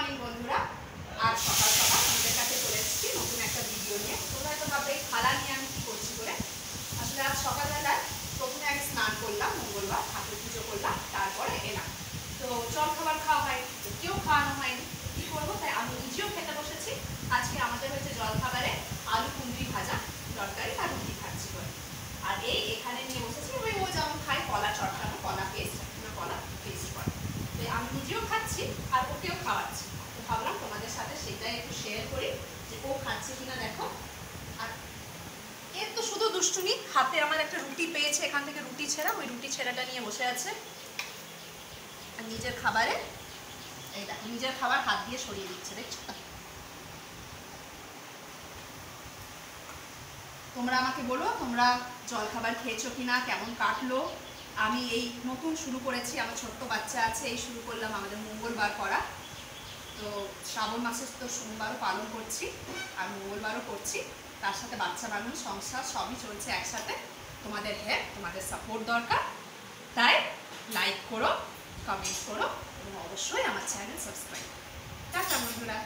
Morning বন্ধুরা। আজ সকাল সকাল আমাদের কাছে চলে এসেছি নতুন একটা ভিডিও নিয়ে। তোমরা হয়তো ভাববে এই থালা নিয়ে আমি কী করছি করে। আসলে আজ সকালবেলায় প্রথমে আমি স্নান করলাম, মঙ্গলবার ঠাকুর পুজো করলাম, তারপরে এলাম। তো জল খাবার খাওয়া হয়, কেউ খাওয়ানো হয়নি, কী করবো, তাই আমি নিজেও খেতে বসেছি। আজকে আমাদের হচ্ছে জল খাবারে আলু কুঁদরি ভাজা তরকারি আর রুটি খাচ্ছি করে। আর এই এখানে নিয়ে বসেছি, ওই ও যেমন খায় কলা চটকানো, কলা পেস্ট, কলা পেস্ট করে। তো আমি নিজেও খাচ্ছি আর ওকেও খাওয়াচ্ছি। তো ভাবলাম তোমাদের সাথে সেটাই একটু শেয়ার করি যে ও খাচ্ছে কিনা দেখো। আর এর তো শুধু দুষ্টুমি, হাতে আমার একটা রুটি পেয়েছে, এখান থেকে রুটি ছেঁড়া, ওই রুটি ছেঁড়াটা নিয়ে বসে আছে। আর নিজের খাবারে এই দেখো, নিজের খাবার হাত দিয়ে সরিয়ে দিচ্ছে, দেখছো? তোমরা আমাকে বলো, তোমরা জল খাবার খেয়েছো কিনা, কেমন কাটলো। আমি এই নতুন শুরু করেছি, আমার ছোট্ট বাচ্চা আছে, এই শুরু করলাম আমাদের মঙ্গলবার করা। তো শ্রাবণ মাসে তো সোমবারও পালন করছি আর মঙ্গলবারও করছি, তার সাথে বাচ্চা মানুষ, সংসার সবই চলছে একসাথে। তোমাদের হেল্প, তোমাদের সাপোর্ট দরকার, তাই লাইক করো, কমেন্ট করো এবং অবশ্যই আমার চ্যানেল সাবস্ক্রাইব। টাটা বন্ধুরা।